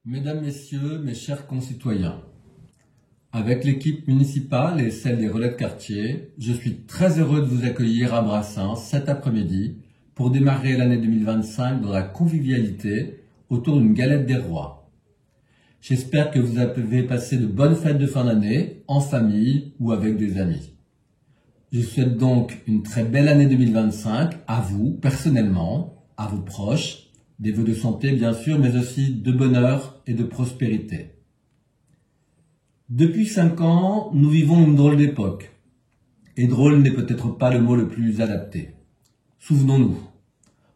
Mesdames, Messieurs, mes chers concitoyens, avec l'équipe municipale et celle des relais de quartier, je suis très heureux de vous accueillir à Brassens cet après-midi pour démarrer l'année 2025 dans la convivialité autour d'une galette des rois. J'espère que vous avez passé de bonnes fêtes de fin d'année, en famille ou avec des amis. Je souhaite donc une très belle année 2025 à vous, personnellement, à vos proches, des vœux de santé bien sûr, mais aussi de bonheur et de prospérité. Depuis 5 ans, nous vivons une drôle d'époque. Et drôle n'est peut-être pas le mot le plus adapté. Souvenons-nous,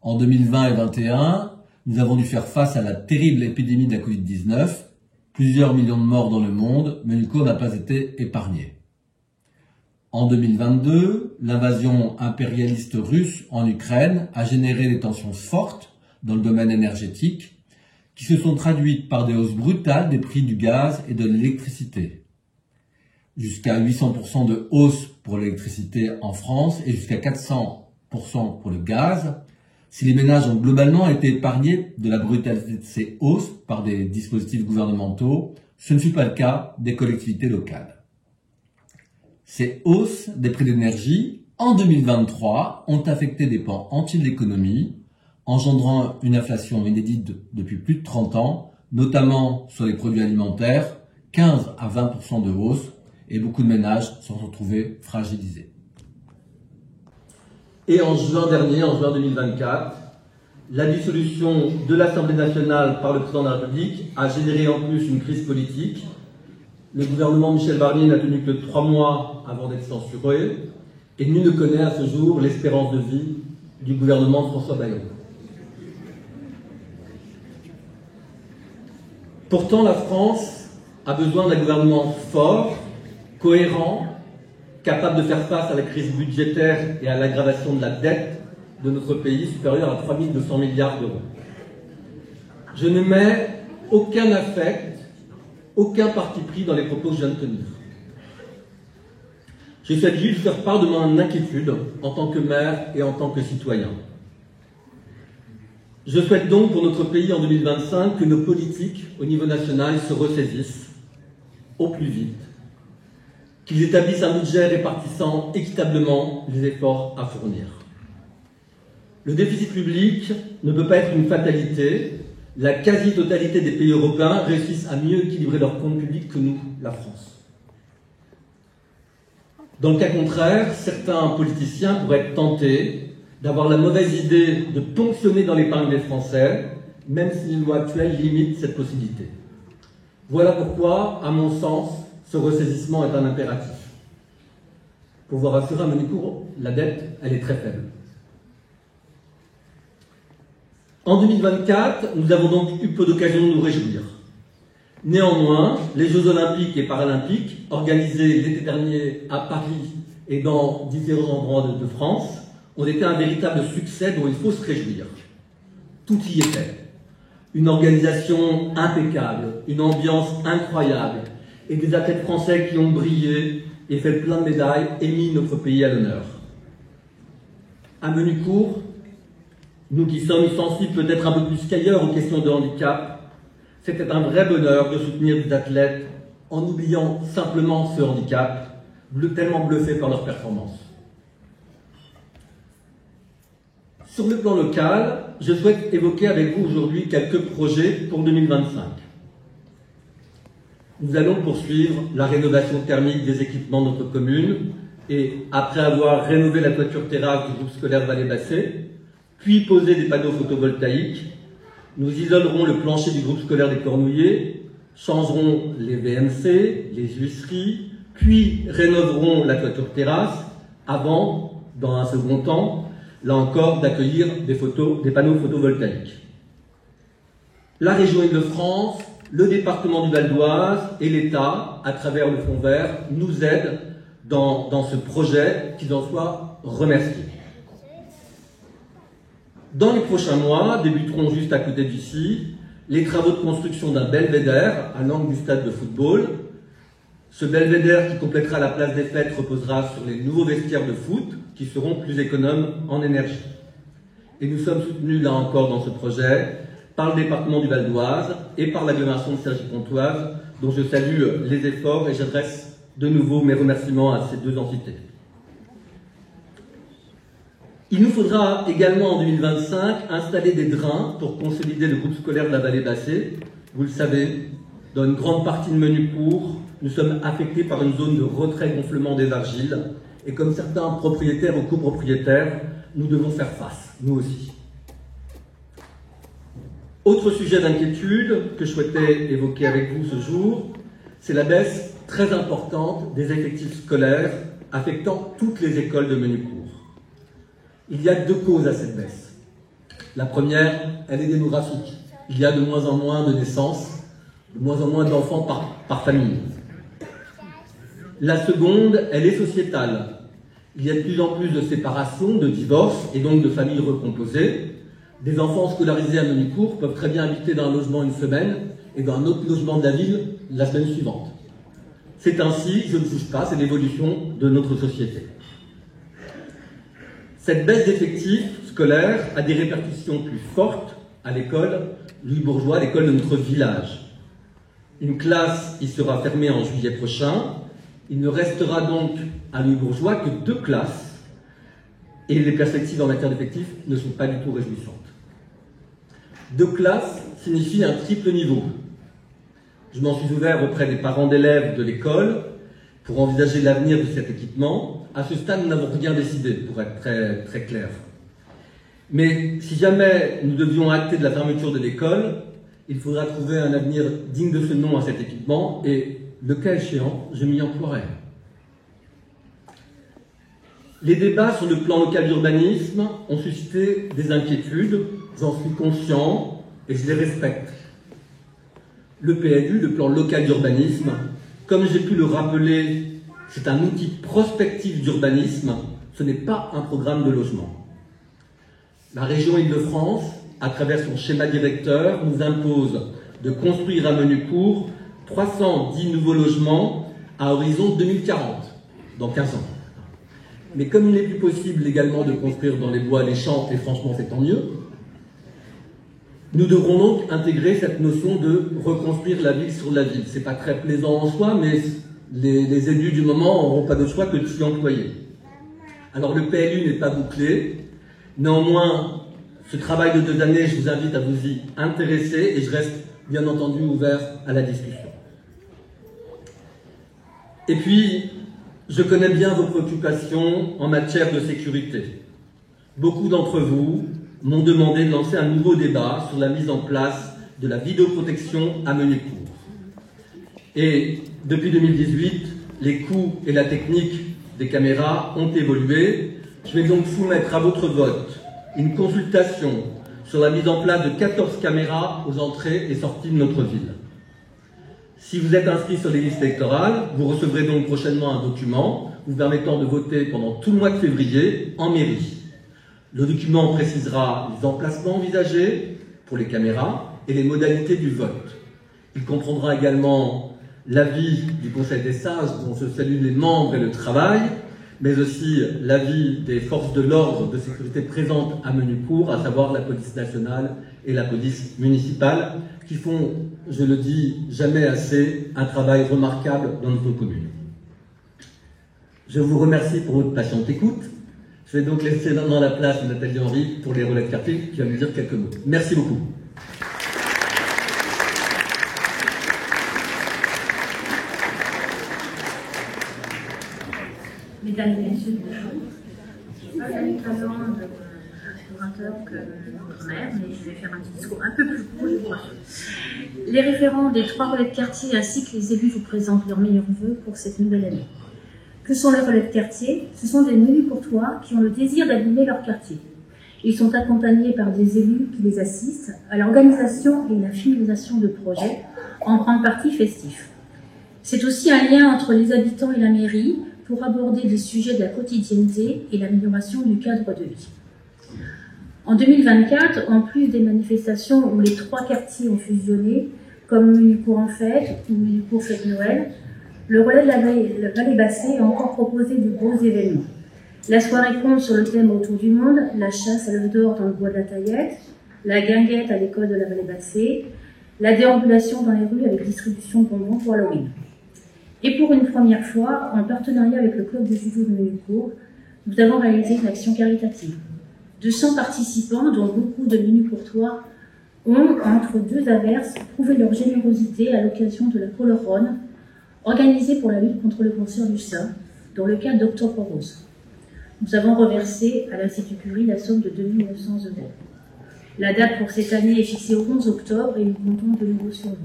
en 2020 et 2021, nous avons dû faire face à la terrible épidémie de la Covid-19, plusieurs millions de morts dans le monde, mais Nuco n'a pas été épargné. En 2022, l'invasion impérialiste russe en Ukraine a généré des tensions fortes dans le domaine énergétique, qui se sont traduites par des hausses brutales des prix du gaz et de l'électricité. Jusqu'à 800% de hausse pour l'électricité en France et jusqu'à 400% pour le gaz. Si les ménages ont globalement été épargnés de la brutalité de ces hausses par des dispositifs gouvernementaux, ce ne fut pas le cas des collectivités locales. Ces hausses des prix d'énergie, en 2023, ont affecté des pans entiers de l'économie, engendrant une inflation inédite depuis plus de 30 ans, notamment sur les produits alimentaires, 15 à 20% de hausse, et beaucoup de ménages se sont retrouvés fragilisés. Et en juin dernier, en juin 2024, la dissolution de l'Assemblée nationale par le président de la République a généré en plus une crise politique. Le gouvernement Michel Barnier n'a tenu que 3 mois avant d'être censuré, et nul ne connaît à ce jour l'espérance de vie du gouvernement de François Bayrou. Pourtant, la France a besoin d'un gouvernement fort, cohérent, capable de faire face à la crise budgétaire et à l'aggravation de la dette de notre pays supérieure à 3 200 milliards d'euros. Je ne mets aucun affect, aucun parti pris dans les propos que je viens de tenir. Je souhaite juste faire part de mon inquiétude en tant que maire et en tant que citoyen. Je souhaite donc pour notre pays en 2025 que nos politiques au niveau national se ressaisissent au plus vite, qu'ils établissent un budget répartissant équitablement les efforts à fournir. Le déficit public ne peut pas être une fatalité. La quasi-totalité des pays européens réussissent à mieux équilibrer leurs comptes publics que nous, la France. Dans le cas contraire, certains politiciens pourraient être tentés d'avoir la mauvaise idée de ponctionner dans l'épargne des Français, même si les lois actuelles limitent cette possibilité. Voilà pourquoi, à mon sens, ce ressaisissement est un impératif. Pour vous rassurer à Monicourt, la dette, elle est très faible. En 2024, nous avons donc eu peu d'occasion de nous réjouir. Néanmoins, les Jeux Olympiques et Paralympiques, organisés l'été dernier à Paris et dans différents endroits de France, ont été un véritable succès dont il faut se réjouir. Tout y était. Une organisation impeccable, une ambiance incroyable, et des athlètes français qui ont brillé et fait plein de médailles et mis notre pays à l'honneur. À Menicourt, nous qui sommes sensibles peut-être un peu plus qu'ailleurs aux questions de handicap, c'était un vrai bonheur de soutenir des athlètes en oubliant simplement ce handicap, tellement bluffés par leur performance. Sur le plan local, je souhaite évoquer avec vous aujourd'hui quelques projets pour 2025. Nous allons poursuivre la rénovation thermique des équipements de notre commune et, après avoir rénové la toiture terrasse du groupe scolaire Vallée-Bassée, puis posé des panneaux photovoltaïques, nous isolerons le plancher du groupe scolaire des Cornouillers, changerons les VMC, les huisseries, puis rénoverons la toiture terrasse avant, dans un second temps, là encore, d'accueillir des panneaux photovoltaïques. La région Île-de-France, le département du Val d'Oise et l'État, à travers le Fonds vert, nous aident dans ce projet, qu'ils en soient remerciés. Dans les prochains mois, débuteront juste à côté d'ici, les travaux de construction d'un belvédère à l'angle du stade de football. Ce belvédère qui complétera la place des fêtes reposera sur les nouveaux vestiaires de foot qui seront plus économes en énergie. Et nous sommes soutenus là encore dans ce projet par le département du Val d'Oise et par l'agglomération de Cergy-Pontoise, dont je salue les efforts et j'adresse de nouveau mes remerciements à ces deux entités. Il nous faudra également en 2025 installer des drains pour consolider le groupe scolaire de la vallée Bassée. Vous le savez, dans une grande partie de Menucourt, nous sommes affectés par une zone de retrait-gonflement des argiles et comme certains propriétaires ou copropriétaires, nous devons faire face, nous aussi. Autre sujet d'inquiétude que je souhaitais évoquer avec vous ce jour, c'est la baisse très importante des effectifs scolaires affectant toutes les écoles de Menucourt. Il y a deux causes à cette baisse. La première, elle est démographique. Il y a de moins en moins de naissances, de moins en moins d'enfants par famille. La seconde, elle est sociétale. Il y a de plus en plus de séparations, de divorces et donc de familles recomposées. Des enfants scolarisés à Menucourt peuvent très bien habiter dans un logement une semaine et dans un autre logement de la ville la semaine suivante. C'est ainsi, je ne juge pas, c'est l'évolution de notre société. Cette baisse d'effectifs scolaires a des répercussions plus fortes à l'école Louis Bourgeois, l'école de notre village. Une classe y sera fermée en juillet prochain. Il ne restera donc à Louis Bourgeois que 2 classes et les perspectives en matière d'effectifs ne sont pas du tout réjouissantes. 2 classes signifie un triple niveau. Je m'en suis ouvert auprès des parents d'élèves de l'école pour envisager l'avenir de cet équipement. À ce stade, nous n'avons rien décidé, pour être très, très clair. Mais si jamais nous devions acter de la fermeture de l'école, il faudra trouver un avenir digne de ce nom à cet équipement et, le cas échéant, je m'y emploierai. Les débats sur le plan local d'urbanisme ont suscité des inquiétudes, j'en suis conscient et je les respecte. Le PLU, le plan local d'urbanisme, comme j'ai pu le rappeler, c'est un outil prospectif d'urbanisme, ce n'est pas un programme de logement. La région Île-de-France, à travers son schéma directeur, nous impose de construire à Menucourt 310 nouveaux logements à horizon 2040, dans 15 ans. Mais comme il n'est plus possible légalement de construire dans les bois, les champs, et franchement c'est tant mieux, nous devrons donc intégrer cette notion de reconstruire la ville sur la ville. C'est pas très plaisant en soi, mais les élus du moment n'auront pas de choix que de s'y employer. Alors le PLU n'est pas bouclé. Néanmoins, ce travail de 2 années, je vous invite à vous y intéresser et je reste bien entendu ouvert à la discussion. Et puis, je connais bien vos préoccupations en matière de sécurité. Beaucoup d'entre vous m'ont demandé de lancer un nouveau débat sur la mise en place de la vidéoprotection à Menucourt. Et depuis 2018, les coûts et la technique des caméras ont évolué. Je vais donc soumettre à votre vote une consultation sur la mise en place de 14 caméras aux entrées et sorties de notre ville. Si vous êtes inscrit sur les listes électorales, vous recevrez donc prochainement un document vous permettant de voter pendant tout le mois de février en mairie. Le document précisera les emplacements envisagés pour les caméras et les modalités du vote. Il comprendra également l'avis du Conseil des sages, dont je salue les membres et le travail, mais aussi l'avis des forces de l'ordre de sécurité présentes à Menucourt, à savoir la police nationale et la police municipale, qui font, je le dis jamais assez, un travail remarquable dans notre commune. Je vous remercie pour votre patiente écoute. Je vais donc laisser maintenant la place à Nathalie Henry pour les relais de quartier qui va nous dire quelques mots. Merci beaucoup. Mesdames et messieurs, bonjour. Je n'ai pas le même talent d'orateur que notre maire, mais je vais faire un petit discours un peu plus court, je vous rassure. Les référents des 3 relais de quartier ainsi que les élus vous présentent leurs meilleurs vœux pour cette nouvelle année. Que sont les relais de quartier? Ce sont des Menucourtois qui ont le désir d'animer leur quartier. Ils sont accompagnés par des élus qui les assistent à l'organisation et la finalisation de projets, en grande partie festifs. C'est aussi un lien entre les habitants et la mairie pour aborder des sujets de la quotidienneté et l'amélioration du cadre de vie. En 2024, en plus des manifestations où les 3 quartiers ont fusionné, comme Menucourt en fête ou Menucourt fête Noël, le relais de la vallée Bassée a encore proposé de gros événements. La soirée compte sur le thème Autour du monde, la chasse à l'œuf d'or dans le bois de la Taillette, la guinguette à l'école de la Vallée-Bassée, la déambulation dans les rues avec distribution de bonbons pour Halloween. Et pour une première fois, en partenariat avec le club de judo de Ménicourt, nous avons réalisé une action caritative. 200 participants, dont beaucoup de Ménicourtois, ont, entre deux averses, prouvé leur générosité à l'occasion de la Polo-Run, organisée pour la lutte contre le cancer du sein, dans le cadre d'Octobre Rose. Nous avons reversé à l'Institut Curie la somme de 2 900 €. La date pour cette année est fixée au 11 octobre et nous comptons de nouveau sur vous.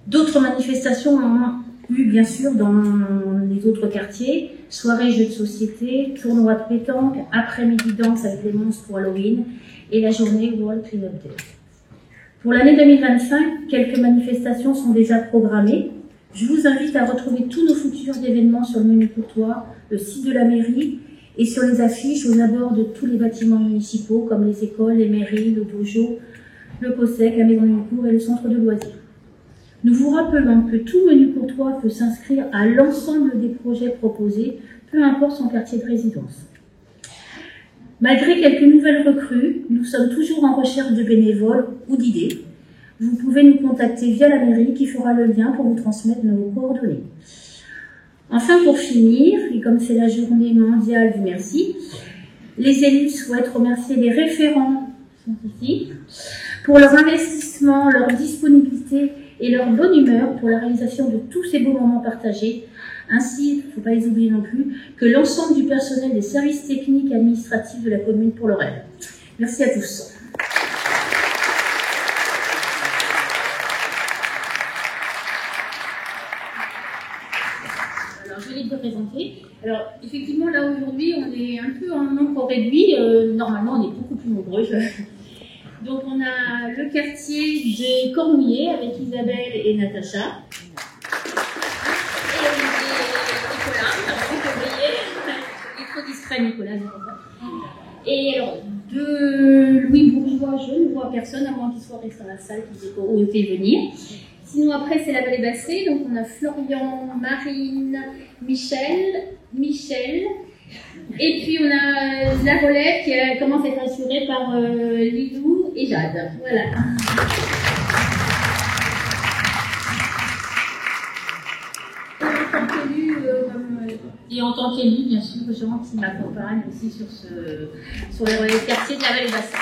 D'autres manifestations ont eu, bien sûr, dans les autres quartiers, soirées jeux de société, tournois de pétanque, après-midi danse avec les monstres pour Halloween et la journée World Clean Up Day. Pour l'année 2025, quelques manifestations sont déjà programmées. Je vous invite à retrouver tous nos futurs événements sur le Ménicourtois, le site de la mairie et sur les affiches aux abords de tous les bâtiments municipaux comme les écoles, les mairies, le dojo, le COSEC, la maison Ménicourt et le centre de loisirs. Nous vous rappelons que tout Ménicourtois peut s'inscrire à l'ensemble des projets proposés, peu importe son quartier de résidence. Malgré quelques nouvelles recrues, nous sommes toujours en recherche de bénévoles ou d'idées. Vous pouvez nous contacter via la mairie qui fera le lien pour vous transmettre nos coordonnées. Enfin, pour finir, et comme c'est la journée mondiale du merci, les élus souhaitent remercier les référents scientifiques pour leur investissement, leur disponibilité et leur bonne humeur pour la réalisation de tous ces beaux moments partagés, ainsi, il ne faut pas les oublier non plus, que l'ensemble du personnel des services techniques et administratifs de la commune pour leur aide. Merci à tous. Je vais les présenter. Alors, effectivement, là, aujourd'hui, on est un peu en nombre réduit. Normalement, on est beaucoup plus nombreux. Donc, on a le quartier de Cornouillet avec Isabelle et Natacha. Et Nicolas. Il est trop discret, Nicolas. Et alors, de Louis Bourgeois, je ne vois personne, à moins qu'il soit resté dans la salle, qui ait osé venir. Sinon, après, c'est la Vallée-Bassée. Donc, on a Florian, Marine, Michel. Et puis, on a la relève qui commence à être assurée par Lilou et Jade. Voilà. Et en tant qu'élu, bien sûr, Jean qui m'accompagne aussi sur les relais de quartier de la Vallée-Bassée.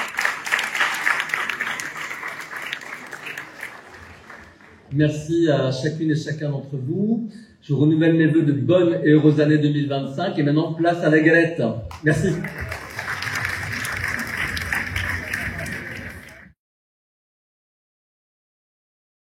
Merci à chacune et chacun d'entre vous. Je renouvelle mes vœux de bonnes et heureuses années 2025. Et maintenant, place à la galette. Merci.